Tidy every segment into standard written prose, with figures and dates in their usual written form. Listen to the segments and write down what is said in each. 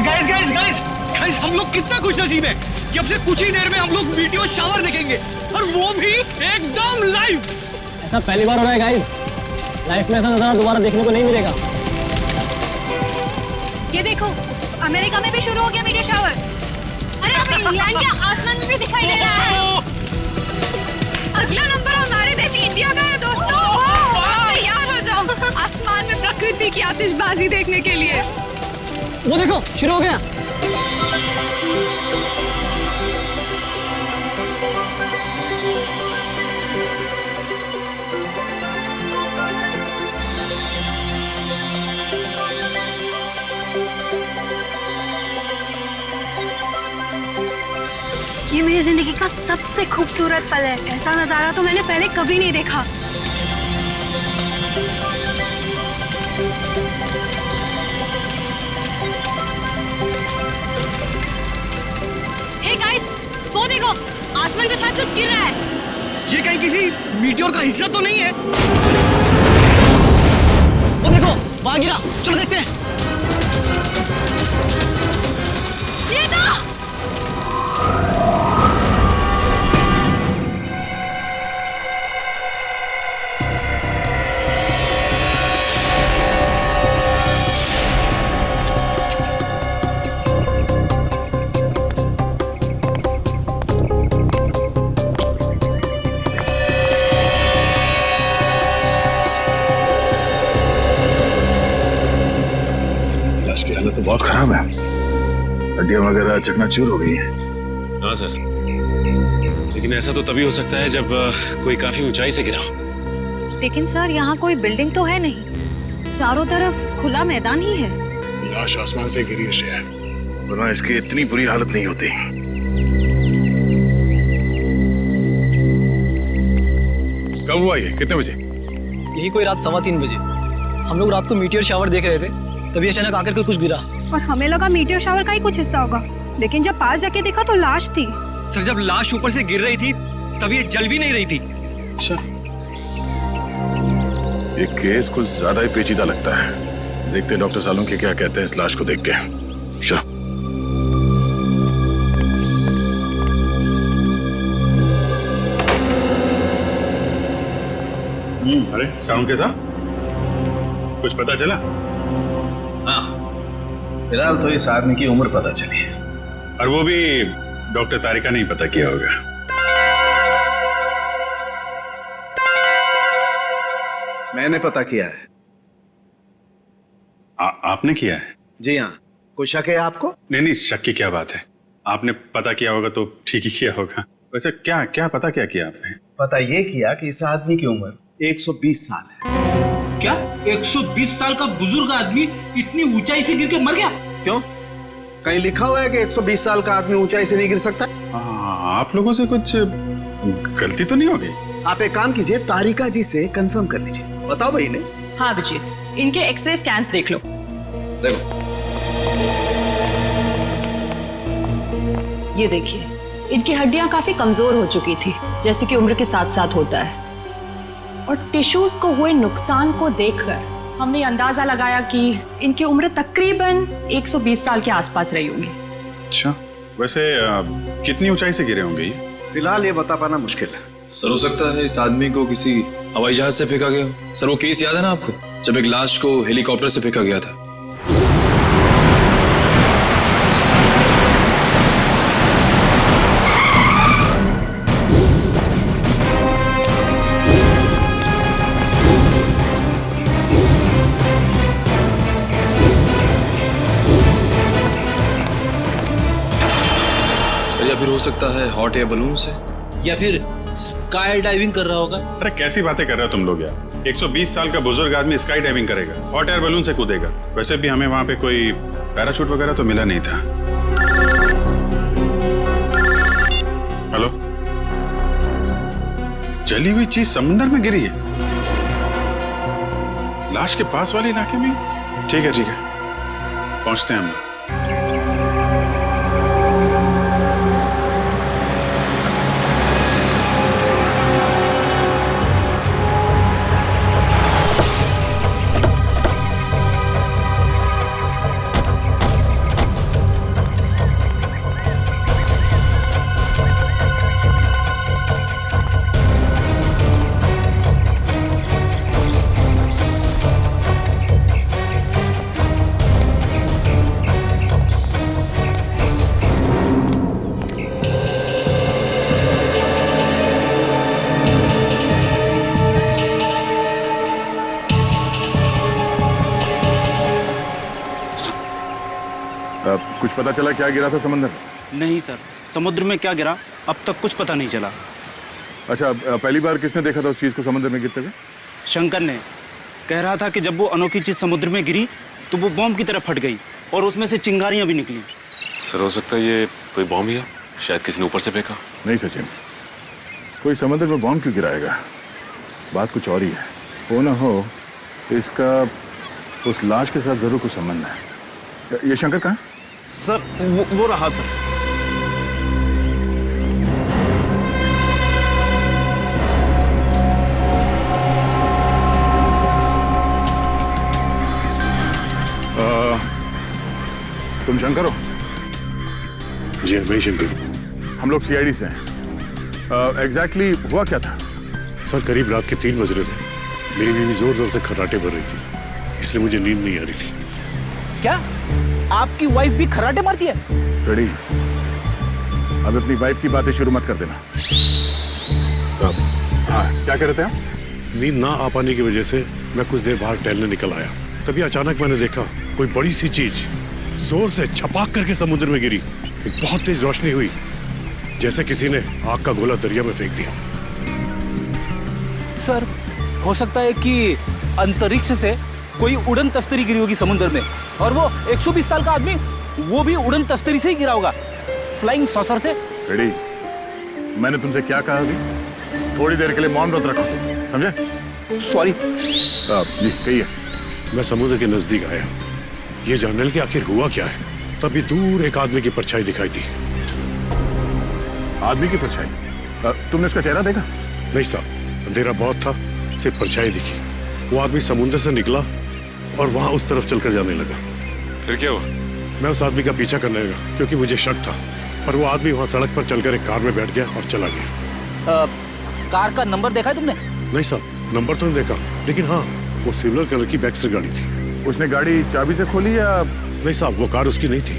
Guys guys guys guys, हम लोग कितना खुशनसीब है कि अब से कुछ ही देर में हम लोग वीडियो शावर देखेंगे, और वो भी एकदम लाइव। ऐसा पहली बार हो रहा है गाइस, लाइफ में ऐसा नजारा दोबारा देखने को नहीं मिलेगा। ये देखो, अमेरिका में भी शुरू हो गया मीडिया शावर। अरे अब इंग्लैंड के आसमान में भी दिखाई दे रहा है। अगला नंबर हमारे देश इंडिया का है दोस्तों। तैयार हो जाओ आसमान में प्रकृति की आतिशबाजी देखने के लिए। वो देखो, शुरू हो गया। ये मेरी जिंदगी का सबसे खूबसूरत पल है। ऐसा नजारा तो मैंने पहले कभी नहीं देखा। हे गाइस, वो देखो, आसमान से शायद कुछ गिर रहा है। ये कहीं किसी मीटियोर का हिस्सा तो नहीं है? वो देखो, वहां गिरा, चलो देखते हैं। ये था। हालत तो बहुत खराब है, हड्डियां वगैरह चकनाचूर हो गई है। हाँ सर, लेकिन ऐसा तो तभी हो सकता है जब कोई काफी ऊंचाई से गिरा हो। लेकिन सर, यहाँ कोई बिल्डिंग तो है नहीं, चारों तरफ खुला मैदान ही है। लाश आसमान से गिरी है, वरना इसकी इतनी बुरी हालत नहीं होती। कब हुआ ये, कितने बजे? यही कोई रात 3:15 बजे। हम लोग रात को मीटियोर शावर देख रहे थे, तभी अचानक आकर के कुछ गिरा। और हमें लगा मीटियोर शावर का ही कुछ हिस्सा होगा, लेकिन जब पास जाके देखा तो लाश थी। सर, जब लाश ऊपर से गिर रही थी तब ये जल भी नहीं रही थी। अच्छा, ये केस कुछ ज्यादा ही पेचीदा लगता है। देखते हैं डॉक्टर सालुंके क्या कहते हैं इस लाश को देख के। चलो। अरे सालुंके साहब, कुछ पता चला? हाँ, फिलहाल तो इस आदमी की उम्र पता चली है, और वो भी डॉक्टर तारिका ने ही पता किया होगा। मैंने पता किया है। आपने किया है? जी हाँ। कोई शक है आपको? नहीं नहीं, शक की क्या बात है, आपने पता किया होगा तो ठीक ही किया होगा। वैसे क्या क्या पता क्या किया आपने? पता ये किया कि इस आदमी की उम्र 120 साल है। क्या 120 साल का बुजुर्ग आदमी इतनी ऊंचाई से गिर के मर गया? क्यों? कहीं लिखा हुआ है कि 120 साल का आदमी ऊंचाई से नहीं गिर सकता? आप लोगों से कुछ गलती तो नहीं हो गई? आप एक काम कीजिए, तारिका जी से कंफर्म कर लीजिए। बताओ भाई ने। हाँ अभिजीत, इनके एक्सरे स्कैन्स देख लो। देखो, ये देखिए, इनकी हड्डियां काफी कमजोर हो चुकी थी, जैसे कि उम्र के साथ साथ होता है। और टिश्यूज को हुए नुकसान को देखकर हमने अंदाजा लगाया कि इनकी उम्र तकरीबन 120 साल के आसपास रही होगी। अच्छा, वैसे कितनी ऊंचाई से गिरे होंगे ये? फिलहाल ये बता पाना मुश्किल है। सर, हो सकता है इस आदमी को किसी हवाई जहाज से फेंका गया हो। सर, वो केस याद है ना आपको, जब एक लाश को हेलीकॉप्टर से फेंका गया था? सर, या फिर हो सकता है हॉट एयर बलून से, या फिर स्काई डाइविंग कर रहा होगा। अरे कैसी बातें कर रहे हो तुम लोग यार, 120 साल का बुजुर्ग आदमी स्काई डाइविंग करेगा, हॉट एयर बलून से कूदेगा? वैसे भी हमें वहां पे कोई पैराशूट वगैरह तो मिला नहीं था। हेलो, जली हुई चीज समुद्र में गिरी है, लाश के पास वाले इलाके में? ठीक है ठीक है, पहुंचते हैं हम। कुछ पता चला क्या गिरा था समंदर में? नहीं सर, समुद्र में क्या गिरा अब तक कुछ पता नहीं चला। अच्छा, पहली बार किसने देखा था उस चीज को समुद्र में गिरते हुए? शंकर ने कह रहा था कि जब वो अनोखी चीज समुद्र में गिरी तो वो बॉम्ब की तरह फट गई और उसमें से चिंगारियां भी निकली। सर हो सकता है ये कोई बॉम्ब ही हो, शायद किसी ने ऊपर से फेंका। नहीं सचिन, कोई समुद्र में बॉम्ब क्यों गिराएगा? बात कुछ और ही है। हो ना हो इसका उस लाश के साथ जरूर कुछ संबंध है। ये शंकर कहाँ? सर वो रहा सर। तुम शंकर हो? जी मैं शंकर। हम लोग सीआईडी से हैं। एग्जैक्टली हुआ क्या था? सर करीब रात के 3 बज रहे थे। मेरी बीवी जोर जोर से खर्राटे भर रही थी, इसलिए मुझे नींद नहीं आ रही थी। क्या आपकी वाइफ भी खर्राटे मारती है? रेडी, अब अपनी वाइफ की बातें शुरू मत कर देना। हाँ, क्या कह रहे थे आप? नींद ना आ पाने की वजह से मैं कुछ देर बाहर टहलने निकल आया। तभी अचानक मैंने देखा कोई बड़ी सी चीज जोर से छपाक करके समुद्र में गिरी। एक बहुत तेज रोशनी हुई, जैसे किसी ने आग का गोला दरिया में फेंक दिया। सर हो सकता है कि अंतरिक्ष से कोई उड़न तस्तरी गिरी होगी समुद्र में, और वो 120 साल का आदमी वो भी उड़न तस्तरी से ही गिरा होगा, फ्लाइंग सॉसर से। रेडी, मैंने तुमसे क्या कहा अभी? थोड़ी देर के लिए मौन व्रत रखो, समझे? सॉरी। जी कहिए। मैं समुद्र के नजदीक आया, ये जानने के आखिर हुआ क्या है। तभी दूर एक आदमी की परछाई दिखाई दी। आदमी की परछाई? तुमने उसका चेहरा देखा? नहीं साहब, अंधेरा बहुत था, सिर्फ परछाई दिखी। वो आदमी समुद्र से निकला और वहां उस तरफ चलकर जाने लगा। फिर क्या हुआ? मैं उस आदमी का पीछा करने लगा क्योंकि मुझे शक था, पर वो आदमी वहां सड़क पर चलकर एक कार में बैठ गया और चला गया। कार का नंबर देखा है तुमने? नहीं साहब, नंबर तो नहीं देखा, लेकिन हाँ वो सिल्वर कलर की बैक्स्टर गाड़ी थी। उसने गाड़ी चाबी से खोली या? नहीं साहब, वो कार उसकी नहीं थी,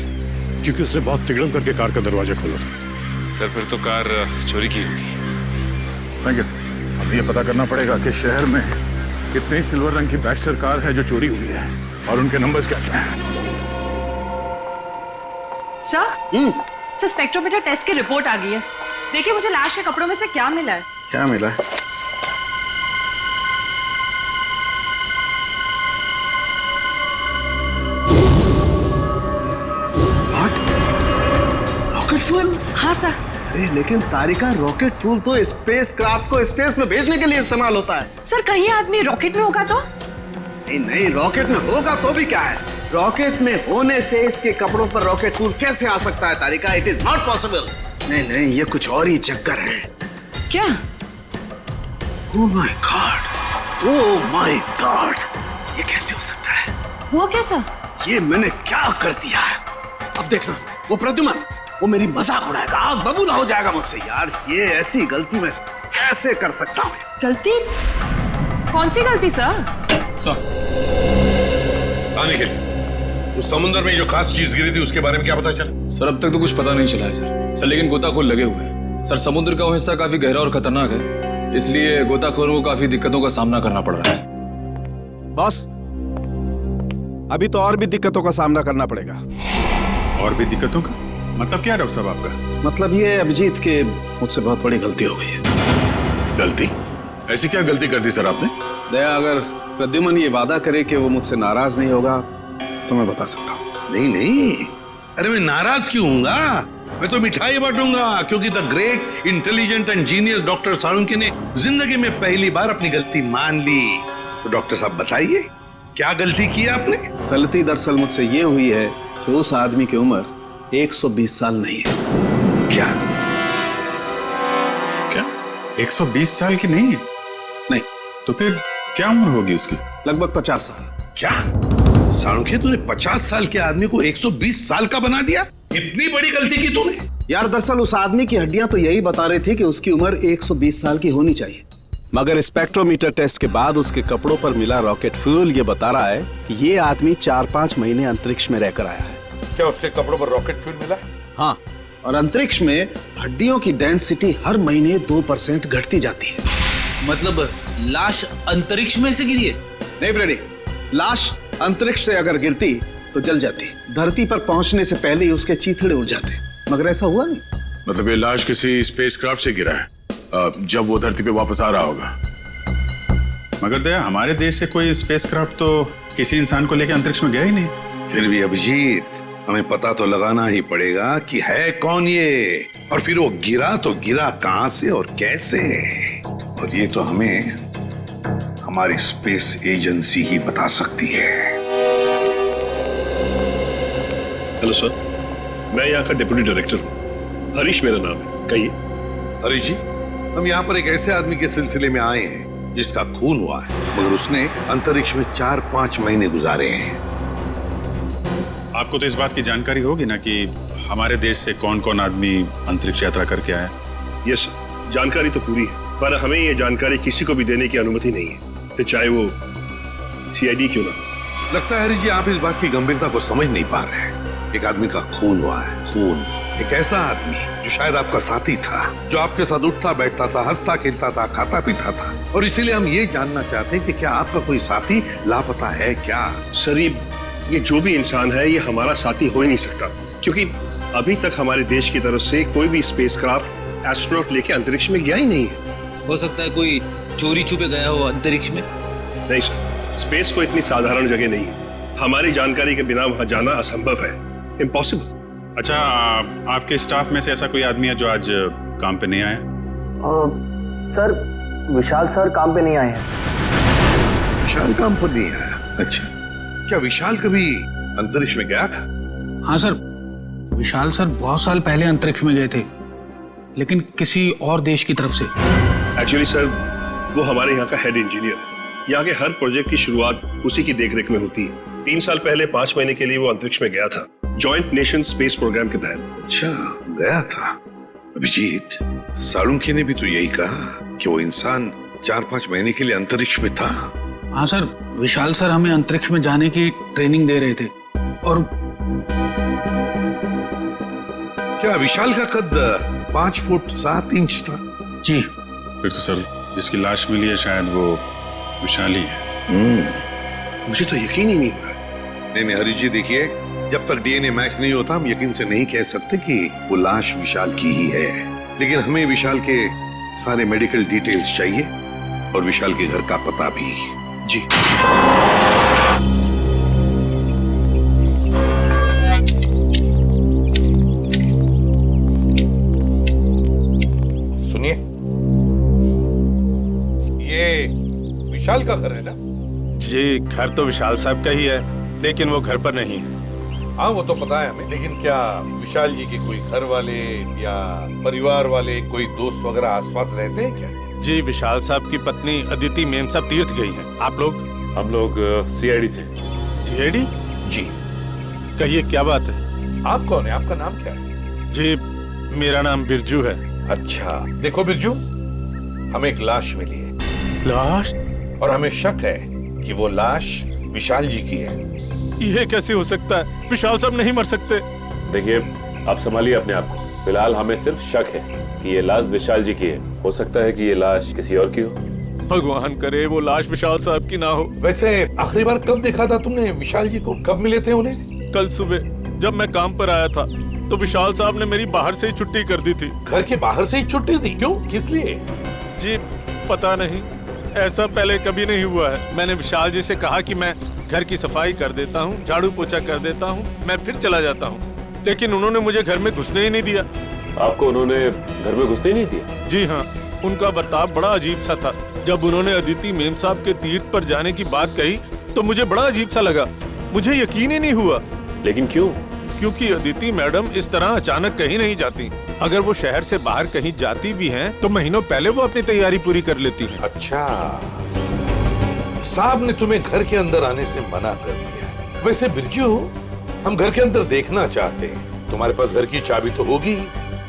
क्योंकि उसने बहुत तिगड़म करके कार का दरवाजा खोला था। सर फिर तो कार चोरी की होगी। Thank you. अब ये पता करना पड़ेगा कि शहर में कितनी सिल्वर रंग की बैक्स्टर कार है जो चोरी हुई है और उनके नंबर्स क्या क्या हैं। सर स्पेक्ट्रोमीटर टेस्ट की रिपोर्ट आ गई है। देखिए मुझे लाश के कपड़ों में से क्या मिला है। क्या मिला है? Rocket fuel? हाँ सर। अरे लेकिन तारिका, रॉकेट फ्यूल तो स्पेस क्राफ्ट को स्पेस में भेजने के लिए इस्तेमाल होता है। सर कहीं आदमी रॉकेट में होगा तो? नहीं, रॉकेट में होगा तो भी क्या है, रॉकेट में होने से इसके कपड़ों पर रॉकेट फ्यूल कैसे आ सकता है Tarika? It is not possible. नहीं, ये कुछ और ही चक्कर है। क्या? ओह माय गॉड, ये कैसे हो सकता है? वो कैसा? ये मैंने क्या कर दिया है? अब देखना, वो प्रद्युमन वो मेरी मजाक उड़ाएगा, आग बबूला हो जाएगा मुझसे। यार ये ऐसी गलती मैं कैसे कर सकता हूँ? गलती? कौन सी गलती सर? उस समुद्र में जो खास चीज गिरी थी उसके बारे में क्या पता चला? सर अब तक तो कुछ पता नहीं चला है सर, लेकिन गोताखोर लगे हुए हैं। सर समुद्र का वो हिस्सा काफी गहरा और खतरनाक है, इसलिए गोताखोरों को काफी दिक्कतों का सामना करना पड़ रहा है। बॉस, अभी तो और भी दिक्कतों का सामना करना पड़ेगा। और भी दिक्कतों का मतलब क्या है डॉक्टर साहब आपका? मतलब ये अभिजीत के मुझसे बहुत बड़ी गलती हो गई है। गलती? ऐसी क्या गलती कर दी सर आपने? दया, अगर प्रद्युमन ये वादा करे कि वो मुझसे नाराज नहीं होगा तो मैं बता सकता हूँ। नहीं, अरे मैं नाराज क्यों हूँगा? मैं तो मिठाई बांटूंगा, क्योंकि the great intelligent and genius doctor Salunkhe ने जिंदगी में पहली बार अपनी गलती मान ली। तो डॉक्टर साहब बताइए, क्या गलती की आपने? गलती दरअसल मुझसे ये हुई है कि उस आदमी की उम्र 120 साल नहीं है। क्या 120 साल की नहीं है? नहीं। तो फिर क्या उम्र होगी उसकी? लगभग 50 साल। क्या साळुंखे, तूने 50 साल के आदमी को 120 साल का बना दिया? इतनी बड़ी गलती की तूने? यार दरअसल उस आदमी की हड्डियां तो यही बता रही थी कि उसकी उम्र 120 साल की होनी चाहिए, मगर स्पेक्ट्रोमीटर टेस्ट के बाद उसके कपड़ों पर मिला रॉकेट फ्यूल ये बता रहा है कि ये आदमी 4-5 महीने अंतरिक्ष में रहकर आया है। क्या उसके कपड़ों पर रॉकेट फ्यूल मिला? हाँ, और अंतरिक्ष में हड्डियों की डेंसिटी हर महीने 2% घटती जाती है। मतलब लाश अंतरिक्ष में से गिरी है? नहीं ब्रेडी, लाश अंतरिक्ष से अगर गिरती तो जल जाती, धरती पर पहुंचने से पहले ही उसके चीथड़े उड़ जाते, मगर ऐसा हुआ नहीं। मतलब ये लाश किसी स्पेसक्राफ्ट से गिरा है जब वो धरती पे वापस आ रहा होगा। मगर दया, हमारे देश से कोई स्पेसक्राफ्ट तो किसी इंसान को लेकर अंतरिक्ष में गया ही नहीं। फिर भी अभिजीत, हमें पता तो लगाना ही पड़ेगा कि है कौन ये, और फिर वो गिरा तो गिरा कहां से और कैसे, और ये तो हमें हमारी स्पेस एजेंसी ही बता सकती है। हेलो सर, मैं यहाँ का डिप्टी डायरेक्टर हूँ, हरीश मेरा नाम है। कहिए। हरीश जी, हम यहाँ पर एक ऐसे आदमी के सिलसिले में आए हैं जिसका खून हुआ है, मगर उसने अंतरिक्ष में 4-5 महीने गुजारे हैं। आपको तो इस बात की जानकारी होगी ना कि हमारे देश से कौन कौन आदमी अंतरिक्ष यात्रा करके आया। यस सर, जानकारी तो पूरी है, पर हमें ये जानकारी किसी को भी देने की अनुमति नहीं है, फिर चाहे वो सीआईडी क्यों ना। लगता है हरीश जी, आप इस बात की गंभीरता को समझ नहीं पा रहे हैं। एक आदमी का खून हुआ है, खून। एक ऐसा आदमी जो शायद आपका साथी था, जो आपके साथ उठता बैठता था, हंसता खेलता था, खाता पीता था, और इसीलिए हम ये जानना चाहते हैं कि क्या आपका कोई साथी लापता है क्या? सर, ये जो भी इंसान है ये हमारा साथी हो ही नहीं सकता, क्योंकि अभी तक हमारे देश की तरफ से कोई भी स्पेसक्राफ्ट एस्ट्रोनॉट लेके अंतरिक्ष में गया ही नहीं है। हो सकता है कोई चोरी छुपे गया हो अंतरिक्ष में। नहीं सर, स्पेस को इतनी साधारण जगह नहीं है, हमारी जानकारी के बिना वहां जाना असंभव है, इम्पॉसिबल। अच्छा, आपके स्टाफ में से ऐसा कोई आदमी है जो आज काम पे नहीं आया? सर, विशाल सर काम पे नहीं आए हैं। विशाल काम पर नहीं आया? अच्छा, क्या विशाल कभी अंतरिक्ष में गया था? हाँ सर, विशाल सर बहुत साल पहले अंतरिक्ष में गए थे, लेकिन किसी और देश की तरफ से। एक्चुअली सर, वो हमारे यहाँ का हेड इंजीनियर है। यहाँ के हर प्रोजेक्ट की शुरुआत उसी की देखरेख में होती है। 3 साल पहले 5 महीने के लिए वो अंतरिक्ष में गया था, जॉइंट नेशन स्पेस प्रोग्राम के तहत। अच्छा, गया था। अभिजीत, सालुंखे ने भी तो यही कहा कि वो इंसान 4-5 महीने के लिए अंतरिक्ष में था। हाँ सर, विशाल सर हमें अंतरिक्ष में जाने की ट्रेनिंग दे रहे थे। और क्या विशाल का कद 5 फुट 7 इंच था? जी। फिर तो सर, जिसकी लाश मिली है शायद वो विशाल ही है। मुझे तो यकीन ही नहीं हो रहा। नहीं हरीश जी, देखिए, जब तक डीएनए मैच नहीं होता हम यकीन से नहीं कह सकते कि वो लाश विशाल की ही है, लेकिन हमें विशाल के सारे मेडिकल डिटेल्स चाहिए और विशाल के घर का पता भी। जी। सुनिए, ये विशाल का घर है ना? जी, घर तो विशाल साहब का ही है, लेकिन वो घर पर नहीं है। हाँ, वो तो पता है हमें, लेकिन क्या विशाल जी के कोई घर वाले या परिवार वाले, कोई दोस्त वगैरह आसपास रहते हैं क्या? जी, विशाल साहब की पत्नी अदिति मेम साहब तीर्थ गई हैं। आप लोग? हम लोग सीआईडी से। सीआईडी? जी। कहिए, क्या बात है? आप कौन है? आपका नाम क्या है? जी, मेरा नाम बिरजू है। अच्छा, देखो बिरजू, हमें एक लाश मिली है। लाश? और हमें शक है कि वो लाश विशाल जी की है। ये कैसे हो सकता है? विशाल साहब नहीं मर सकते। देखिए, आप संभालिए अपने आप को। फिलहाल हमें सिर्फ शक है कि ये लाश विशाल जी की है। हो सकता है कि ये लाश किसी और की हो। भगवान करे वो लाश विशाल साहब की ना हो। वैसे आखिरी बार कब देखा था तुमने विशाल जी को? कब मिले थे उन्हें? कल सुबह जब मैं काम पर आया था तो विशाल साहब ने मेरी बाहर से ही छुट्टी कर दी थी। घर के बाहर से ही छुट्टी दी? क्यों, किस लिए? जी पता नहीं, ऐसा पहले कभी नहीं हुआ है। मैंने विशाल जी से कहा कि मैं घर की सफाई कर देता हूँ, झाड़ू पोछा कर देता हूँ, मैं फिर चला जाता हूँ, लेकिन उन्होंने मुझे घर में घुसने ही नहीं दिया। आपको उन्होंने घर में घुसने ही नहीं दिया? जी हाँ, उनका बर्ताव बड़ा अजीब सा था। जब उन्होंने अदिति मेम साहब के तीर्थ पर जाने की बात कही तो मुझे बड़ा अजीब सा लगा, मुझे यकीन ही नहीं हुआ। लेकिन क्यों? क्योंकि अदिति मैडम इस तरह अचानक कहीं नहीं जाती। अगर वो शहर से बाहर कहीं जाती भी हैं, तो महीनों पहले वो अपनी तैयारी पूरी कर लेती हैं। अच्छा, साहब ने तुम्हें घर के अंदर आने से मना कर दिया। वैसे बिरजू, हम घर के अंदर देखना चाहते हैं। तुम्हारे पास घर की चाबी तो होगी?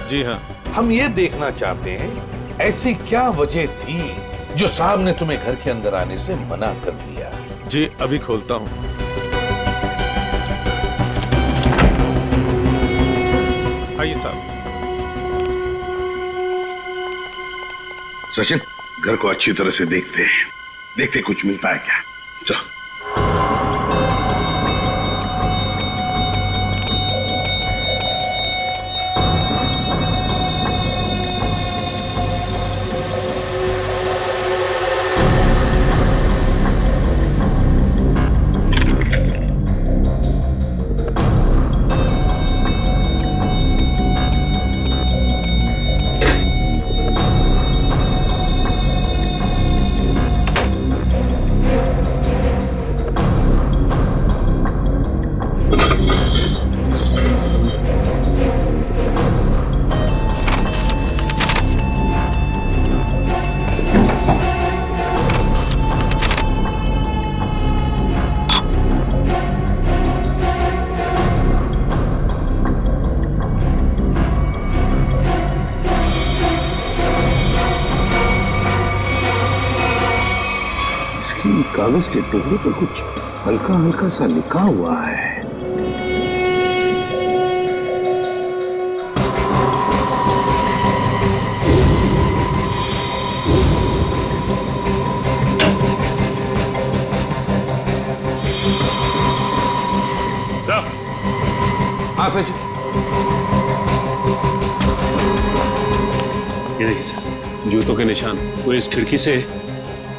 जी हाँ। हम ये देखना चाहते हैं ऐसी क्या वजह थी जो साहब ने तुम्हें घर के अंदर आने से मना कर दिया। जी अभी खोलता हूँ। आइए साहब। सचिन, घर को अच्छी तरह से देखते हैं, देखते कुछ मिलता है क्या। चलो। कागज के टुकड़े पर कुछ हल्का हल्का सा लिखा हुआ है। सर। हाँ सचिन। ये देखिए सर, जूतों के निशान। वो इस खिड़की से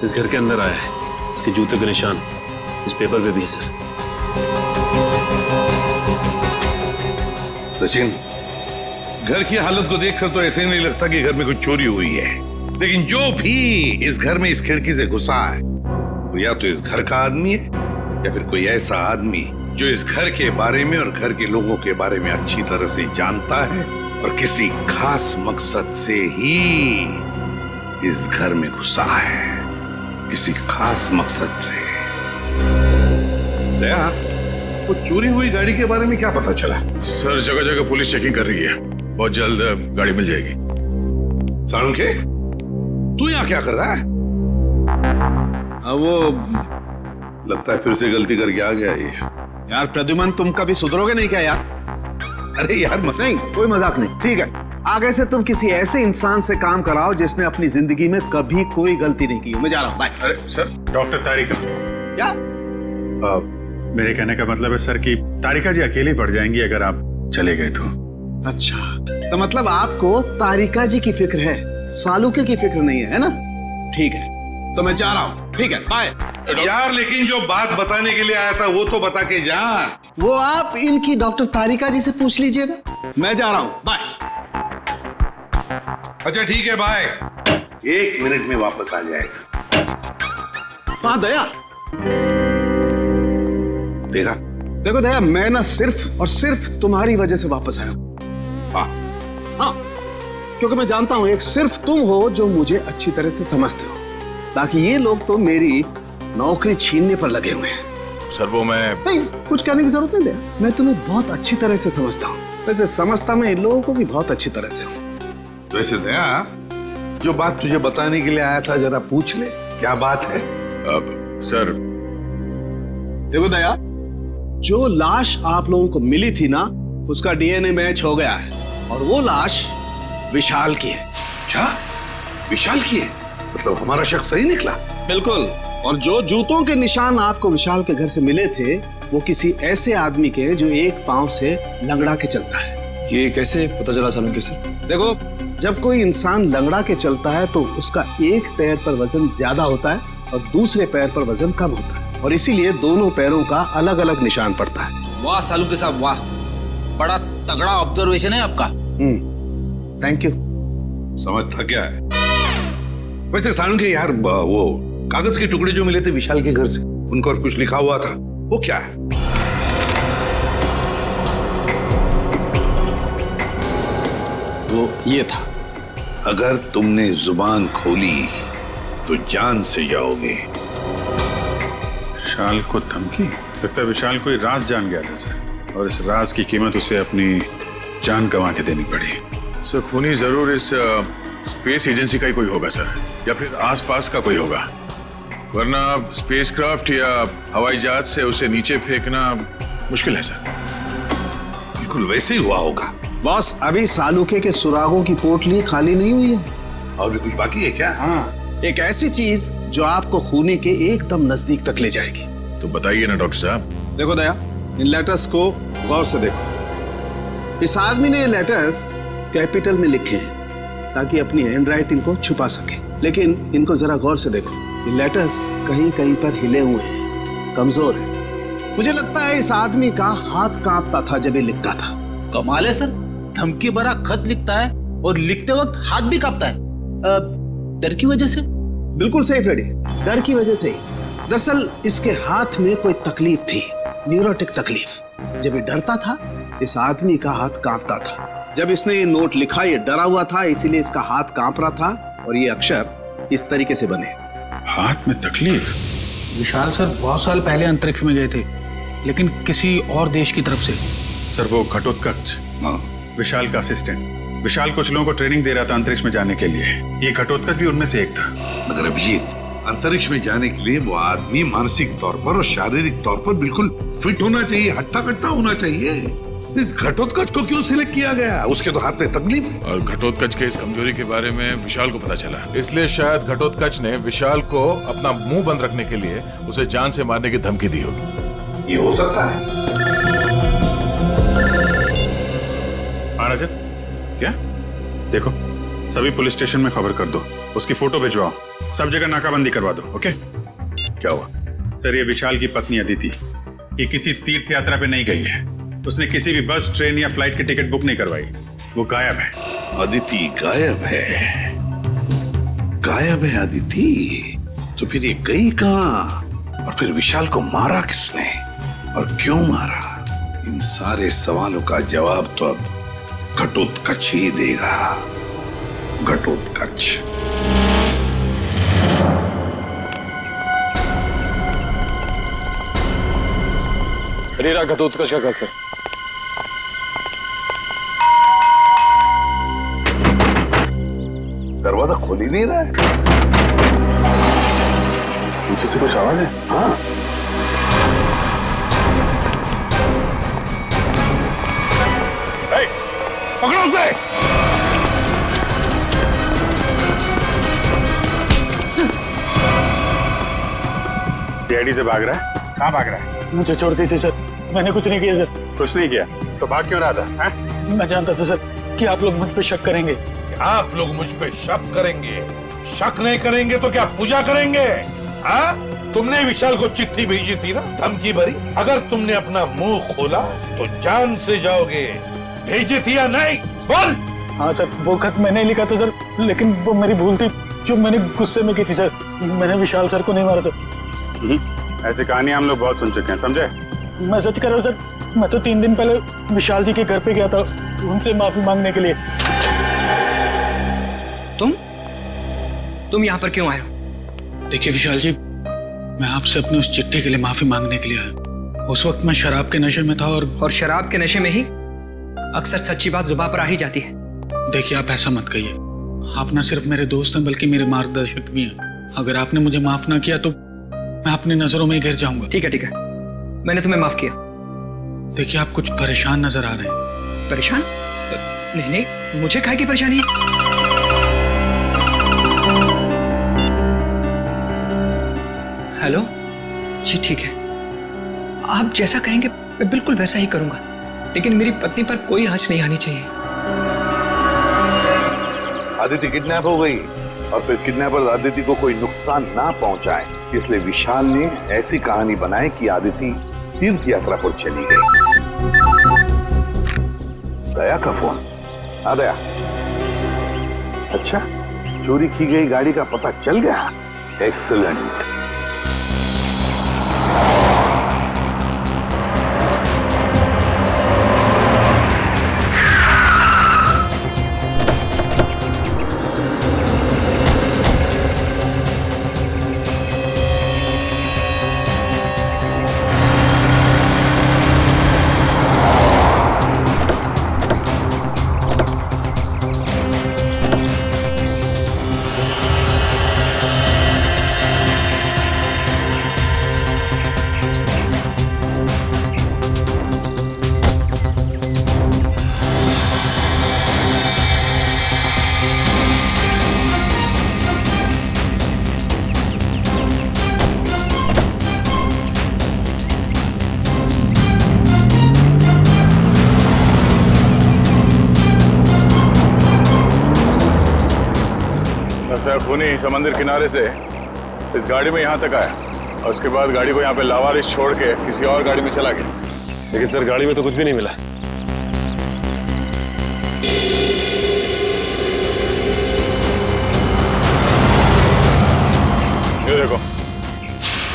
इस घर के अंदर आया है। उसके जूतों के निशान इस पेपर पे भी है सर। सचिन, घर की हालत को देखकर तो ऐसे नहीं लगता कि घर में कुछ चोरी हुई है, लेकिन जो भी इस घर में इस खिड़की से घुसा है वो या तो इस घर का आदमी है या फिर कोई ऐसा आदमी जो इस घर के बारे में और घर के लोगों के बारे में अच्छी तरह से जानता है और किसी खास मकसद से ही इस घर में घुसा है, किसी खास मकसद से। दया, वो चोरी हुई गाड़ी के बारे में क्या पता चला? सर, जगह जगह पुलिस चेकिंग कर रही है, बहुत जल्द गाड़ी मिल जाएगी। साळुंखे, तू यहाँ क्या कर रहा है? वो लगता है फिर से गलती करके आ गया ये। यार प्रद्युमन, तुम कभी सुधरोगे नहीं क्या यार? अरे यार नहीं, कोई मजाक नहीं, ठीक है। आगे से तुम किसी ऐसे इंसान से काम कराओ जिसने अपनी जिंदगी में कभी कोई गलती नहीं की। मैं जा रहा हूँ, बाय। अरे सर, डॉक्टर तारिका। क्या? मेरे कहने का मतलब है सर कि तारिका जी अकेली पड़ जाएंगी अगर आप चले गए तो। अच्छा, तो मतलब आपको तारिका जी की फिक्र है, सालुके की फिक्र नहीं है ना? ठीक है, तो मैं जा रहा हूँ, ठीक है, बाय। यार लेकिन जो बात बताने के लिए आया था वो तो बता के जा। वो आप इनकी डॉक्टर तारिका जी से पूछ लीजिएगा। मैं जा रहा हूँ, बाय। अच्छा ठीक है, बाय। 1 मिनट में वापस आ जाएगा। हाँ दया, देखा? देखो दया, मैं ना सिर्फ और सिर्फ तुम्हारी वजह से वापस आया हूँ। हाँ, क्योंकि मैं जानता हूँ एक सिर्फ तुम हो जो मुझे अच्छी तरह से समझते हो, बाकी ये लोग तो मेरी नौकरी छीनने पर लगे हुए हैं। सर वो मैं नहीं, कुछ कहने की जरूरत नहीं है, मैं तुम्हें बहुत अच्छी तरह से समझता हूँ। वैसे समझता मैं इन लोगों को भी बहुत अच्छी तरह से हूँ। वैसे दया, जो बात तुझे बताने के लिए आया था जरा पूछ ले, क्या बात है? अब सर देखो दया, जो लाश आप लोगों को मिली थी ना, उसका डीएनए मैच हो गया है और वो लाश विशाल की है। क्या? विशाल की है? मतलब हमारा शख्स सही निकला? बिल्कुल। और जो जूतों के निशान आपको विशाल के घर से मिले थे वो किसी ऐसे आदमी के हैं जो एक पांव से लंगड़ा के चलता है। ये कैसे पता चला सालुंखे सर? देखो, जब कोई इंसान लंगड़ा के चलता है तो उसका एक पैर पर वजन ज्यादा होता है और दूसरे पैर पर वजन कम होता है, और इसीलिए दोनों पैरों का अलग अलग निशान पड़ता है। वाह सालुंखे साहब, वाह, बड़ा तगड़ा ऑब्जर्वेशन है आपका। Thank you. समझ था क्या है? वैसे साळुंखे यार, वो कागज के टुकड़े जो मिले थे विशाल के घर से, उन पर कुछ लिखा हुआ था, वो क्या है? वो ये था, अगर तुमने जुबान खोली तो जान से जाओगे। विशाल को धमकी? लगता है विशाल कोई राज जान गया था सर, और इस राज की कीमत उसे अपनी जान गंवा के देनी पड़ी। सर खूनी जरूर इस स्पेस एजेंसी का ही कोई होगा सर, या फिर आसपास का कोई होगा, वरना स्पेसक्राफ्ट या हवाई जहाज से उसे नीचे फेंकना मुश्किल है सर। बिल्कुल वैसे ही हुआ होगा। बॉस, अभी सालुके के सुरागों की पोटली खाली नहीं हुई है। और भी कुछ बाकी है क्या? हाँ, एक ऐसी चीज जो आपको खूनी के एकदम नजदीक तक ले जाएगी। तो बताइए ना डॉक्टर साहब। देखो दया, इन लेटर्स को गौर से देखो। इस आदमी ने ये लेटर्स कैपिटल में लिखे हैं ताकि अपनी हैंडराइटिंग को छुपा सके, लेकिन इनको जरा गौर से देखो, ये लेटर्स कहीं कहीं पर हिले हुए हैं, कमजोर है। मुझे लगता है इस आदमी का हाथ कांपता था जब ये लिखता था। कमाल है सर, धमकी भरा खत लिखता है और लिखते वक्त हाथ भी कांपता है। डर की वजह से? बिल्कुल सही फ्रेडी, डर की वजह से ही। दरअसल इसके हाथ में कोई तकलीफ थी, न्यूरोटिक तकलीफ। जब ये डरता था, इस आदमी का हाथ कांपता था। जब इसने ये नोट लिखा, ये डरा हुआ था, इसीलिए इसका हाथ कांप रहा था, और ये अक्षर इस तरीके से बने। हाथ में तकलीफ? विशाल सर बहुत साल पहले अंतरिक्ष में गए थे, लेकिन किसी और देश की तरफ से। सर वो घटोत्कच, विशाल का असिस्टेंट। विशाल कुछ लोगों को ट्रेनिंग दे रहा था अंतरिक्ष में जाने के लिए, ये घटोत्कच भी उनमें से एक था। मगर अभिजीत, अंतरिक्ष में जाने के लिए वो आदमी मानसिक तौर पर और शारीरिक तौर पर बिल्कुल फिट होना चाहिए, हट्टा कट्टा होना चाहिए। इस घटोत्कच को क्यों सिलेक्ट किया गया? उसके तो हाथ में तकलीफ है। और घटोत्कच के इस कमजोरी के बारे में विशाल को पता चला, इसलिए शायद घटोत्कच ने विशाल को अपना मुंह बंद रखने के लिए उसे जान से मारने की धमकी दी होगी। ये हो सकता है। रजत, क्या? देखो, सभी पुलिस स्टेशन में खबर कर दो, उसकी फोटो भिजवाओ, सब जगह नाकाबंदी करवा दो। ओके? क्या हुआ? सर, ये विशाल की पत्नी अदिति, ये किसी तीर्थ यात्रा पे नहीं गई है। उसने किसी भी बस, ट्रेन या फ्लाइट की टिकट बुक नहीं करवाई। वो गायब है। अदिति गायब है? गायब है अदिति? तो फिर ये गई कहां? और फिर विशाल को मारा किसने और क्यों मारा? इन सारे सवालों का जवाब तो अब घटोत्कच ही देगा। घटोत्कच। शरीरा घटोत्कच का घर सर। दरवाजा खोल ही नहीं रहा है। पीछे से कुछ आवाज है? हाँ। पकड़ो उसे। सीआईडी से भाग रहा है? कहाँ भाग रहा है? मुझे छोड़ दीजिए सर, मैंने कुछ नहीं किया सर। कुछ नहीं किया तो भाग क्यों रहा था? मैं जानता था सर कि आप लोग मुझ पे शक करेंगे। आप लोग मुझ पे शक करेंगे? शक नहीं करेंगे तो क्या पूजा करेंगे? हाँ? तुमने विशाल को चिट्ठी भेजी थी ना, धमकी भरी। अगर तुमने अपना मुंह खोला तो जान से जाओगे। भेजी थी या नहीं? बोल। हाँ सर, वो खत मैंने लिखा था सर, लेकिन वो मेरी भूल थी जो मैंने गुस्से में की थी सर। मैंने विशाल सर को नहीं मारा था। ऐसी कहानी हम लोग बहुत सुन चुके हैं, समझे? मैं सच कर रहा हूँ सर, मैं तो 3 दिन पहले विशाल जी के घर पे गया था उनसे माफी मांगने के लिए। तुम यहाँ पर क्यों आए हो? देखिए विशाल जी, मैं आपसे अपनी उस चिट्ठी के लिए माफी मांगने के लिए आया। उस वक्त मैं शराब के नशे में था और शराब के नशे में ही अक्सर सच्ची बात जुबान पर आ ही जाती है। देखिए आप ऐसा मत कहिए, आप न सिर्फ मेरे दोस्त हैं बल्कि मेरे मार्गदर्शक भी हैं। अगर आपने मुझे माफ ना किया तो मैं अपनी नजरों में गिर जाऊंगा। ठीक है, मैंने तुम्हें माफ किया। देखिए आप कुछ परेशान नजर आ रहे हैं। परेशान? नहीं, मुझे काहे की परेशानी है? हेलो जी, ठीक है, आप जैसा कहेंगे मैं बिल्कुल वैसा ही करूंगा, लेकिन मेरी पत्नी पर कोई आंच नहीं आनी चाहिए। आदिति किडनैप हो गई और फिर किडनैपर आदिति को कोई नुकसान ना पहुंचाए, इसलिए विशाल ने ऐसी कहानी बनाई कि आदिति तीर्थ यात्रा पर चली गई। दया का फोन आ गया। अच्छा, चोरी की गई गाड़ी का पता चल गया। एक्सीलेंट। खूनी समंदर किनारे से इस गाड़ी में यहाँ तक आया और उसके बाद गाड़ी को यहाँ पे लावारिस छोड़ के किसी और गाड़ी में चला गया। लेकिन सर, गाड़ी में तो कुछ भी नहीं मिला। ये देखो,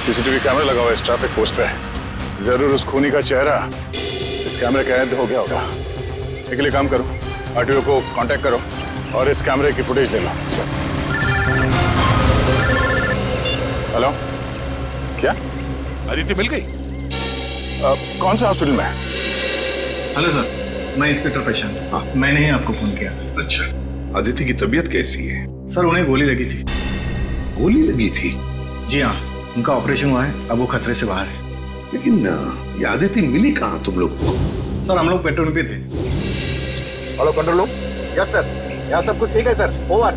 सीसीटीवी कैमरा लगा हुआ है इस ट्रैफिक पोस्ट पे। जरूर उस खूनी का चेहरा इस कैमरे का कैद हो गया होगा। इसके लिए काम करो, आरटीओ को कांटेक्ट करो और इस कैमरे की फुटेज ले लो। सर, हेलो, क्या अदिति मिल गई? कौन सा हॉस्पिटल में है? हेलो सर, मैं इंस्पेक्टर प्रशांत। हाँ, मैंने ही आपको फोन किया। अच्छा, अदिति की तबीयत कैसी है? सर, उन्हें गोली लगी थी। गोली लगी थी? जी हाँ, उनका ऑपरेशन हुआ है, अब वो खतरे से बाहर है। लेकिन ये आदिति मिली कहाँ तुम लोगों को? सर हम लोग पेट्रोल पे थे। Hello control room. Yes sir, यहाँ सब कुछ ठीक है सर, ओवर।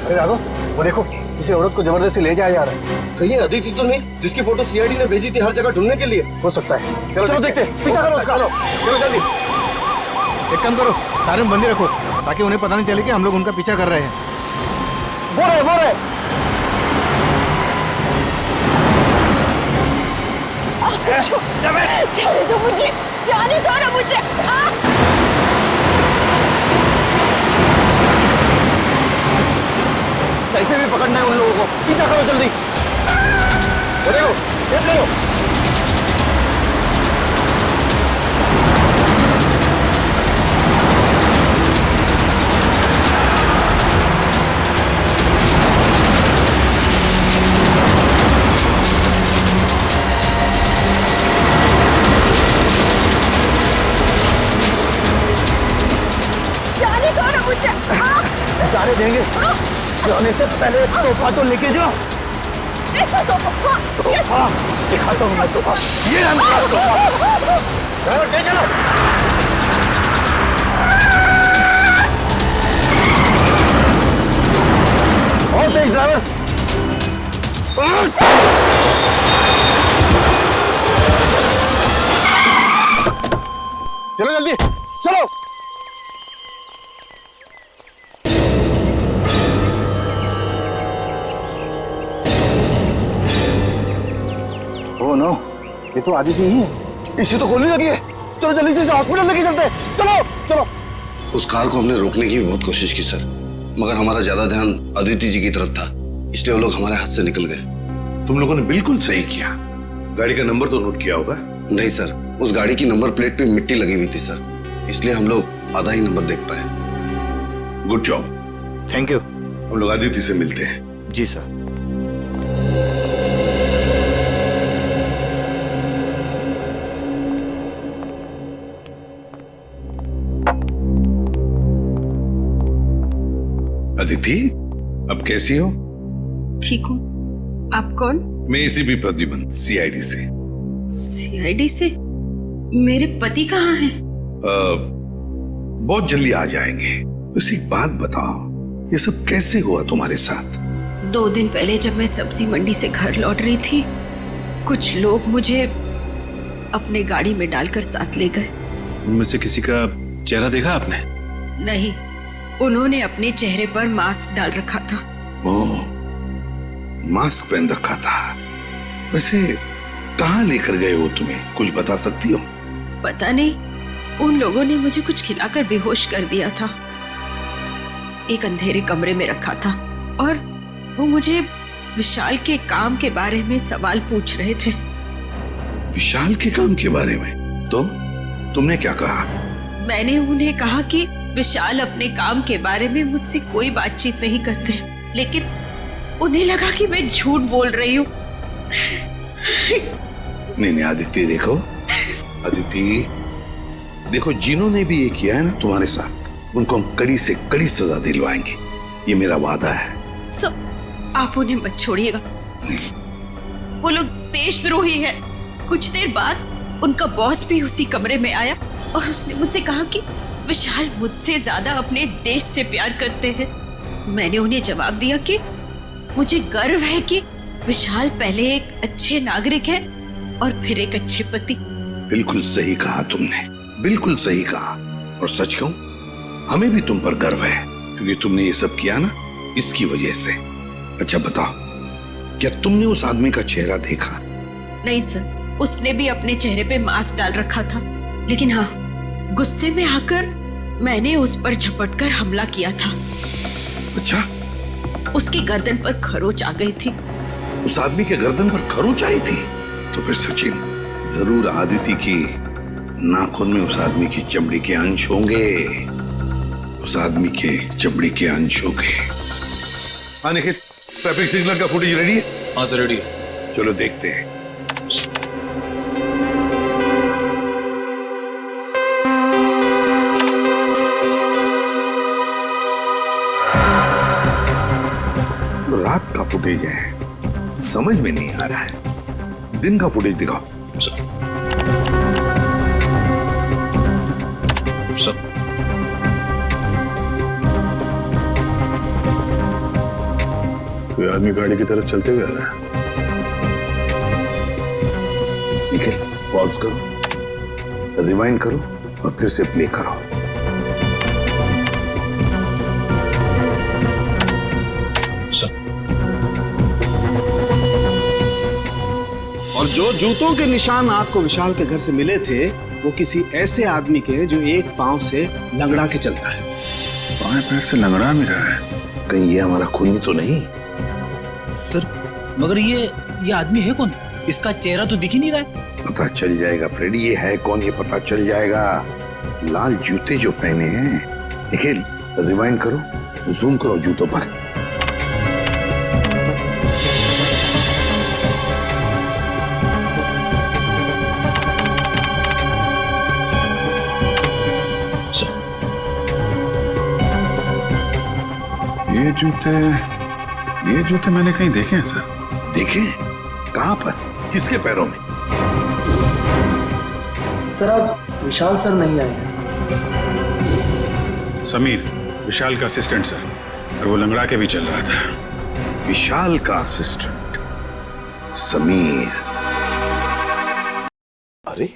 अरे राघव, वो देखो किसी औरत को जबरदस्ती ले जाया जा रहा है। कहीं अदिति तो नहीं जिसकी फोटो सीआईडी ने भेजी थी हर जगह ढूंढने के लिए? हो सकता है। चलो देखते हैं। पीछा करो उसका। चलो जल्दी। एक काम करो, सारे में बंदी रखो ताकि उन्हें पता नहीं चले कि हम लोग उनका पीछा कर रहे हैं। वो रहे। जाने दो मुझे, जाने दो ना मुझे। कैसे भी पकड़ना है उन लोगों को, पीछा करो जल्दी। देखो, देख लो। जाने दो ना मुझे। जाने देंगे? जाने से पहले एक तोहफा तो लेके जाओ। ऐसा तोहफा दिखाता हूँ मैं तोहफा। ये हमारा तोहफा। ड्राइवर ले चलो। और तेज ड्राइवर। चलो जल्दी, चलो। ओह नो, ये तो आदिति ही है। इसे तो गोली लगी है। चलो जल्दी से हॉस्पिटल लेके चलते हैं। चलो चलो। उस कार को हमने रोकने की बहुत कोशिश की सर, मगर हमारा ज्यादा ध्यान अदिति जी की तरफ था, इसलिए वो लोग हमारे हाथ से निकल गए। तुम लोगों ने बिल्कुल सही किया। गाड़ी का नंबर तो नोट किया होगा? नहीं सर, उस गाड़ी की नंबर प्लेट पे मिट्टी लगी हुई थी सर, इसलिए हम लोग आधा ही नंबर देख पाए। Good job. Thank you. हम लोग आदिति से मिलते हैं। जी सर। अदिति, अब कैसी हो? ठीक हूँ। आप कौन? मैं एसीपी प्रद्युमन, सीआईडी से। सीआईडी से? मेरे पति कहाँ हैं? बहुत जल्दी आ जाएंगे। बस एक बात बताओ, ये सब कैसे हुआ तुम्हारे साथ? 2 दिन पहले जब मैं सब्जी मंडी से घर लौट रही थी, कुछ लोग मुझे अपने गाड़ी में डालकर साथ ले गए। उनमें से किसी का चेहरा देखा आपने? नहीं, उन्होंने अपने चेहरे पर मास्क डाल रखा था। ओह, मास्क पहन रखा था। वैसे कहाँ लेकर गए वो तुम्हें, कुछ बता सकती हो? पता नहीं, उन लोगों ने मुझे कुछ खिलाकर बेहोश कर दिया था। एक अंधेरे कमरे में रखा था और वो मुझे विशाल के काम के बारे में सवाल पूछ रहे थे। विशाल के काम के बारे में? तो तुमने क्या कहा? मैंने उन्हें कहा कि विशाल अपने काम के बारे में मुझसे कोई बातचीत नहीं करते, लेकिन उन्हें लगा कि मैं झूठ बोल रही हूँ। नहीं आदित्य, देखो अदिति, देखो जिन्होंने भी ये किया है ना तुम्हारे साथ, उनको हम कड़ी से कड़ी सजा दिलवाएंगे, ये मेरा वादा है। आप उन्हें मत छोड़िएगा। वो लोग देशद्रोही है। कुछ देर बाद उनका बॉस भी उसी कमरे में आया और उसने मुझसे कहा कि विशाल मुझसे ज्यादा अपने देश से प्यार करते हैं। मैंने उन्हें जवाब दिया कि मुझे गर्व है कि विशाल पहले एक अच्छे नागरिक है और फिर एक अच्छे पति। बिल्कुल सही कहा तुमने, बिल्कुल सही कहा। और सच कहूं, हमें भी तुम पर गर्व है, क्योंकि तुमने ये सब किया ना इसकी वजह से। अच्छा बताओ, क्या तुमने उस आदमी का चेहरा देखा? नहीं सर, उसने भी अपने चेहरे पे मास्क डाल रखा था, लेकिन हाँ, गुस्से में आकर मैंने उस पर झपटकर हमला किया था। अच्छा? उसकी गर्दन पर खरोच आ गई थी। उस आदमी के गर्दन पर खरोच आई थी? तो फिर सचिन, जरूर आदिति की नाखून में उस आदमी की चमड़ी के अंश होंगे। उस आदमी के चमड़ी के अंश होंगे। हाँ निखिल, ट्रैफिक सिग्नल का फुटेज रेडी है? हाँ सर, रेडी है। चलो देखते हैं। फुटेज है, समझ में नहीं आ रहा है। दिन का फुटेज दिखाओ। कोई आदमी गाड़ी की तरफ चलते हुए आ रहा है। निखिल, पॉज करो, रिवाइंड करो और फिर से प्ले करो। और जो जूतों के निशान आपको विशाल के घर से मिले थे वो किसी ऐसे आदमी के हैं जो एक पांव से लंगड़ा के चलता है। बाएं पैर से लंगड़ा भी रहा है। कहीं ये हमारा खूनी तो नहीं? सर मगर ये आदमी है कौन? इसका चेहरा तो दिख ही नहीं रहा है। पता चल जाएगा फ्रेडी, ये है कौन ये पता चल जाएगा। लाल जूते जो पहने हैं। निखिल, रिवाइंड करो, जूम करो जूतों पर। ये जूते मैंने कहीं देखे हैं सर। देखे? कहां पर? किसके पैरों में? सर आज विशाल सर नहीं आए हैं। समीर, विशाल का असिस्टेंट सर, और वो लंगड़ा के भी चल रहा था। विशाल का असिस्टेंट समीर। अरे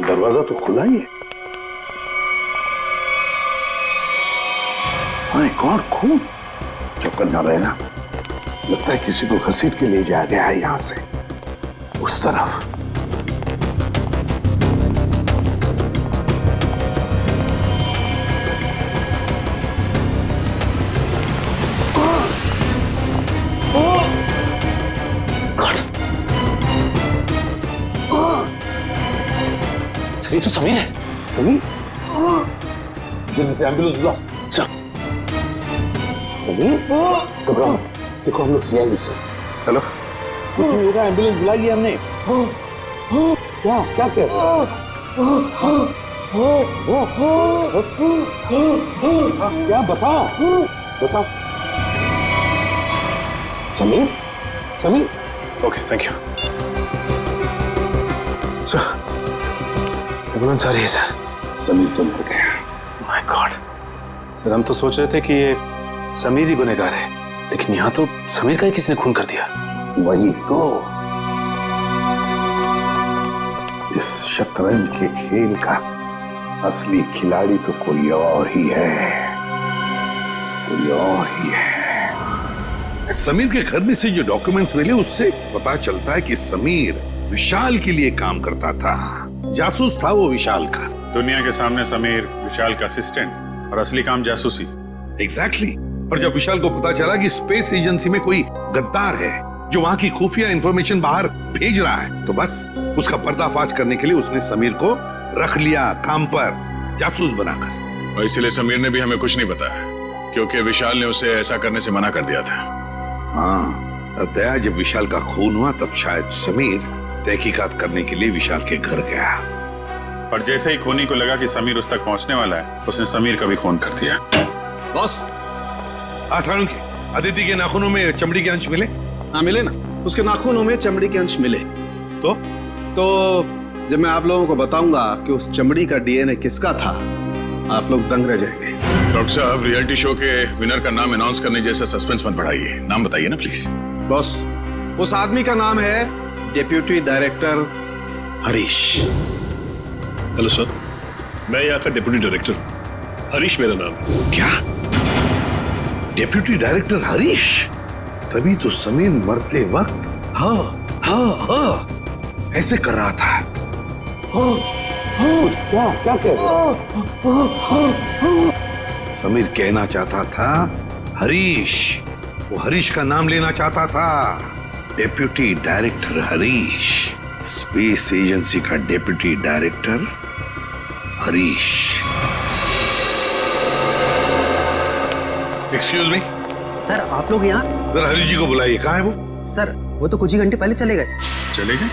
दरवाजा तो खुला ही है। माय गॉड, खून! चक्कर ना रहना, लगता है किसी को घसीट के ले जाया गया है यहां से उस तरफ। सर ये तो समीर है। समीर? जल्दी से एम्बुलेंस बुला। समीर, घबराओ मत, देखो हम लोग सीआईडी से। हेलो, कुछ नहीं होगा, एम्बुलेंस बुलाई है हमने। क्या क्या कह रहे हो? क्या बताओ बताओ। Sameer, Sameer. Okay, thank you sir. Ambulance आ रही है सर। समीर तो मर गया। माय गॉड सर, हम तो सोच रहे थे कि ये समीर ही गुनहगार है, लेकिन यहाँ तो समीर का ही किसी ने खून कर दिया। वही तो, इस शतरंज के खेल का असली खिलाड़ी तो कोई और ही है, कोई और ही है। समीर के घर में से जो डॉक्यूमेंट्स मिले उससे पता चलता है कि समीर विशाल के लिए काम करता था, जासूस था वो विशाल का। दुनिया के सामने समीर विशाल का असिस्टेंट और असली काम जासूसी। एग्जैक्टली। पर जब विशाल को पता चला कि स्पेस एजेंसी में कोई गद्दार है जो वहां की खुफिया इंफॉर्मेशन बाहर भेज रहा है, तो बस उसका पर्दाफाश करने के लिए उसने समीर को रख लिया काम पर, जासूस बनाकर। और इसीलिए समीर ने भी हमें कुछ नहीं बताया, क्योंकि विशाल ने उसे ऐसा करने से मना कर दिया था। हाँ, दया जब विशाल का खून हुआ तब शायद समीर तहकीकात करने के लिए विशाल के घर गया। पर जैसे ही खूनी को लगा कि समीर उस तक पहुंचने वाला है, उसने समीर का भी खून कर दिया। बॉस, आसानों के अदिति के नाखूनों में चमड़ी के अंश मिले? हाँ मिले ना, उसके नाखूनों में चमड़ी के अंश मिले। तो जब मैं आप लोगों को बताऊंगा कि उस चमड़ी का डीएनए किसका था, आप लोग दंग रह जाएंगे। डॉक्टर साहब, रियलिटी शो के विनर का नाम अनाउंस करने जैसा सस्पेंस मत बढ़ाइए, नाम बताइए ना प्लीज। बॉस, उस आदमी का नाम है deputy director Harish. Hello sir, मैं यहाँ का डिप्टी डायरेक्टर हरीश मेरा नाम है। क्या? Deputy director Harish? तभी तो समीर मरते वक्त हाँ हाँ हाँ ऐसे कर रहा था। क्या क्या कह रहे? समीर कहना चाहता था हरीश, वो हरीश का नाम लेना चाहता था। Deputy director Harish, space agency का deputy director Harish. Excuse me sir, आप लोग यहाँ? जरा हरीश जी को बुलाइए। कहाँ है वो? सर वो तो कुछ ही घंटे पहले चले गए। चले गए?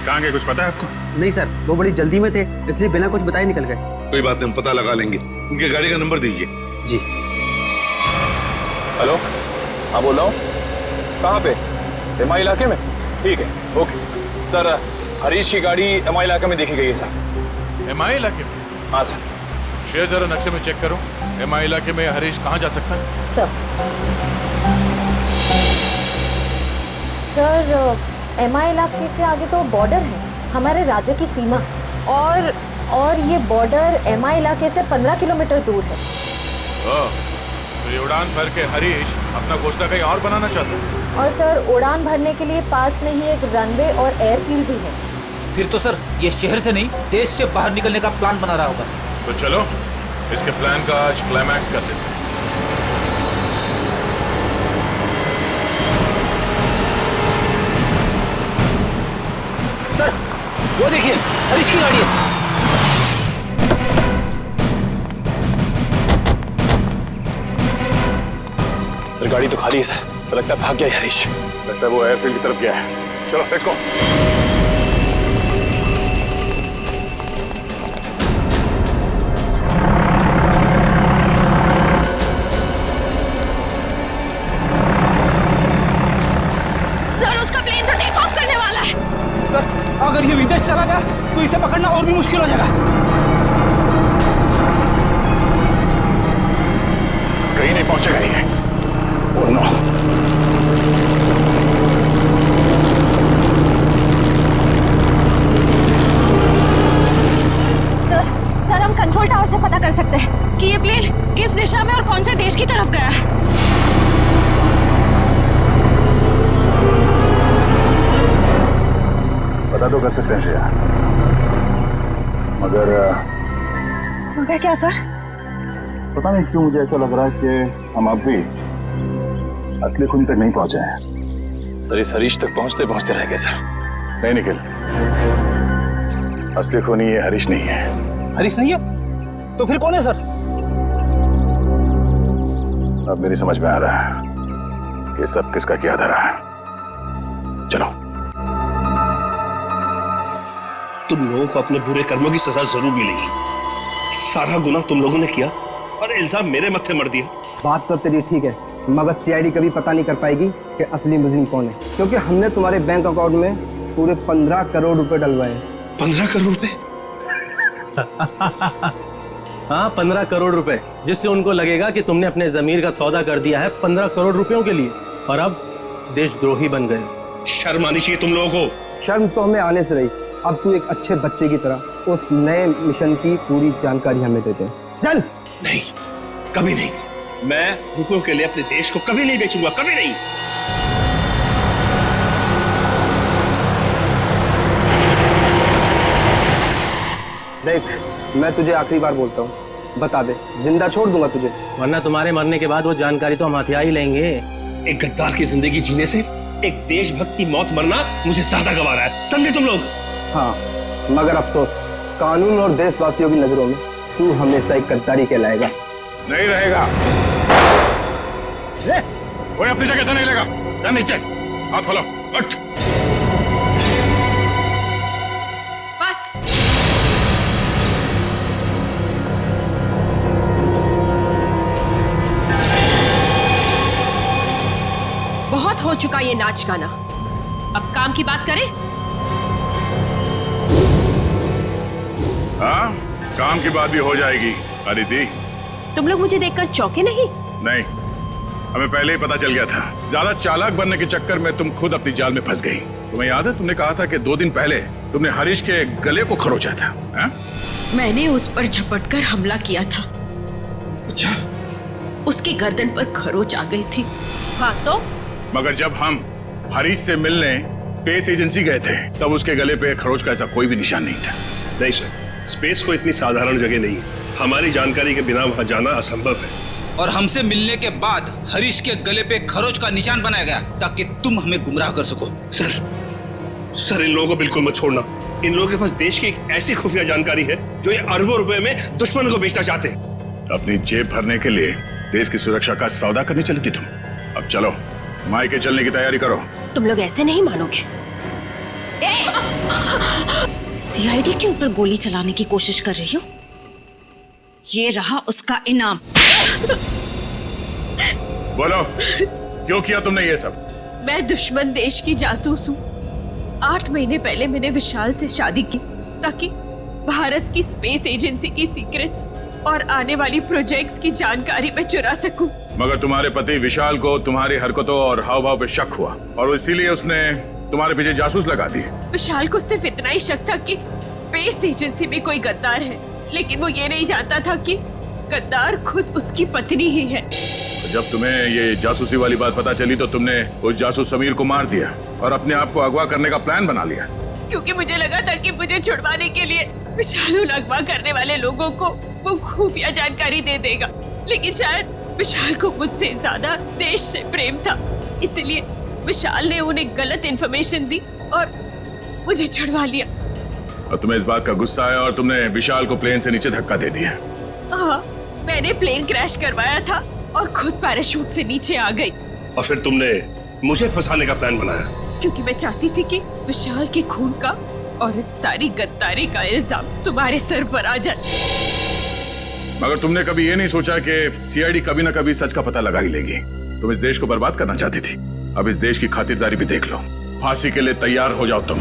कहाँ गए, कुछ पता है आपको? नहीं सर, वो बड़ी जल्दी में थे, इसलिए बिना कुछ बताए निकल गए। कोई बात नहीं, हम पता लगा लेंगे। उनके गाड़ी का नंबर दीजिए। जी। हेलो, हाँ बोल रहा हूँ। कहाँ पे? एमआई इलाके में? ठीक है, ओके सर। हरीश की गाड़ी एमआई इलाके में देखी गई है सर। एमआई इलाके में? हाँ सर। शेयर जरा नक्शे में चेक करो, एमआई इलाके में हरीश कहाँ जा सकता है? सर एमआई इलाके के आगे तो बॉर्डर है, हमारे राज्य की सीमा, और ये बॉर्डर एमआई इलाके से 15 किलोमीटर दूर है। तो ये उड़ान भर के हरीश अपना घोंसला कहीं और बनाना चाहता है? और सर उड़ान भरने के लिए पास में ही एक रनवे और एयरफील्ड भी है। फिर तो सर ये शहर से नहीं, देश से बाहर निकलने का प्लान बना रहा होगा। तो चलो इसके प्लान का आज क्लाइमैक्स कर देते हैं। सर वो देखिए, हरीश की गाड़ी है। सर गाड़ी तो खाली है सर, तो लगता है भाग गया है हरीश। लगता है वो एयरफील्ड की तरफ गया है। चलो लेट्स गो। सर उसका प्लेन तो टेक ऑफ करने वाला है। सर अगर ये विदेश चला गया तो इसे पकड़ना और भी मुश्किल हो जाएगा। कहीं नहीं पहुंचेगा ये। Oh no. सर हम कंट्रोल टावर से पता कर सकते हैं कि ये प्लेन किस दिशा में और कौन से देश की तरफ गया है। पता तो कर सकते हैं श्रेया, मगर क्या सर? पता नहीं क्यों मुझे ऐसा लग रहा है कि हम अब भी असली खूनी तक नहीं पहुंचे हैं। सर इस हरीश तक पहुंचते पहुंचते रह गए सर। नहीं निखिल, असली खूनी ये हरीश नहीं है। हरीश नहीं है तो फिर कौन है सर? अब मेरी समझ में आ रहा है कि सब किसका किया धरा है। चलो। तुम लोगों को अपने बुरे कर्मों की सजा जरूर मिलेगी। सारा गुनाह तुम लोगों ने किया और इल्जाम मेरे मत्थे मर दिया। बात तो तेरी ठीक है, मगर सीआईडी कभी पता नहीं कर पाएगी कि असली मुजरिम कौन है, क्योंकि हमने तुम्हारे बैंक अकाउंट में पूरे 15 करोड़ रुपए डलवाए। 15 करोड़ रुपए? हाँ 15 करोड़ रुपए, जिससे उनको लगेगा कि तुमने अपने जमीर का सौदा कर दिया है 15 करोड़ रुपयों के लिए, और अब देशद्रोही बन गए। शर्म आनी चाहिए तुम लोगों को। शर्म तो हमें आने से रही, अब तू एक अच्छे बच्चे की तरह उस नए मिशन की पूरी जानकारी हमें देते। चल। नहीं, कभी नहीं। मैं रुपयों के लिए अपने देश को कभी नहीं बेचूंगा, कभी नहीं। देख, मैं तुझे आखिरी बार बोलता हूँ, बता दे, जिंदा छोड़ दूंगा तुझे, वरना तुम्हारे मरने के बाद वो जानकारी तो हम हथियार ही लेंगे। एक गद्दार की जिंदगी जीने से एक देशभक्त की मौत मरना मुझे ज्यादा गंवा रहा है, समझे तुम लोग? हाँ, मगर अफसोस, कानून और देशवासियों की नजरों में तू हमेशा एक गद्दारी कहलाएगा। नहीं रहेगा। कोई अपनी जगह से नहीं लेगा। या नीचे हाथ खोलो, उठ। बस। बहुत हो चुका ये नाच गाना, अब काम की बात करें। हाँ, काम की बात भी हो जाएगी। अदिति, तुम लोग मुझे देखकर चौंके नहीं? नहीं, हमें पहले ही पता चल गया था। ज्यादा चालाक बनने के चक्कर में तुम खुद अपनी जाल में फंस गई। तुम्हें याद है, तुमने कहा था कि 2 दिन पहले तुमने हरीश के गले को खरोचा था। हा? मैंने उस पर झपटकर हमला किया था। अच्छा? उसकी गर्दन पर खरोच आ गई थी। हाँ तो? मगर जब हम हरीश से मिलने स्पेस एजेंसी गए थे, तब उसके गले पे खरोच का ऐसा कोई भी निशान नहीं था। नहीं सर, स्पेस को इतनी साधारण जगह नहीं है। हमारी जानकारी के बिना वहां जाना असंभव है। और हमसे मिलने के बाद हरीश के गले पे खरोच का निशान बनाया गया ताकि तुम हमें गुमराह कर सको। सर इन लोगों को बिल्कुल मत छोड़ना। इन लोगों के पास देश की एक ऐसी खुफिया जानकारी है जो ये अरबों रुपए में दुश्मन को बेचना चाहते हैं। अपनी जेब भरने के लिए देश की सुरक्षा का सौदा करने चली थी तुम। अब चलो, मायके चलने की तैयारी करो। तुम लोग ऐसे नहीं मानोगे। सीआईडी के ऊपर गोली चलाने की कोशिश कर रही हो? ये रहा उसका इनाम। बोलो, क्यों किया तुमने ये सब? मैं दुश्मन देश की जासूस हूँ। 8 महीने पहले मैंने विशाल से शादी की ताकि भारत की स्पेस एजेंसी की सीक्रेट्स और आने वाली प्रोजेक्ट्स की जानकारी मैं चुरा सकूं। मगर तुम्हारे पति विशाल को तुम्हारी हरकतों और हाव भाव पे शक हुआ और इसीलिए उसने तुम्हारे पीछे जासूस लगा दिए। विशाल को सिर्फ इतना ही शक था कि स्पेस एजेंसी में कोई गद्दार है, लेकिन वो ये नहीं जानता था कि गद्दार खुद उसकी पत्नी ही है। जब तुम्हें ये जासूसी वाली बात पता चली तो तुमने उस जासूस समीर को मार दिया और अपने आप को अगवा करने का प्लान बना लिया। क्योंकि मुझे लगा था कि मुझे छुड़वाने के लिए विशाल उन अगवा करने वाले लोगों को वो खुफिया जानकारी दे देगा, लेकिन शायद विशाल को मुझसे ज्यादा देश से प्रेम था, इसलिए विशाल ने उन्हें गलत इन्फॉर्मेशन दी और मुझे छुड़वा लिया। और तुम्हें इस बात का गुस्सा आया और तुमने विशाल को प्लेन से नीचे धक्का दे दिया। हाँ, मैंने प्लेन क्रैश करवाया था और खुद पैराशूट से नीचे आ गई। और फिर तुमने मुझे फंसाने का प्लान बनाया? क्योंकि मैं चाहती थी कि विशाल के खून का और इस सारी गद्दारी का इल्जाम तुम्हारे सर पर आ जाए। मगर तुमने कभी ये नहीं सोचा कि सीआईडी कभी ना कभी सच का पता लगा ही लेगी। तुम इस देश को बर्बाद करना चाहती थी, अब इस देश की खातिरदारी भी देख लो। फांसी के लिए तैयार हो जाओ तुम।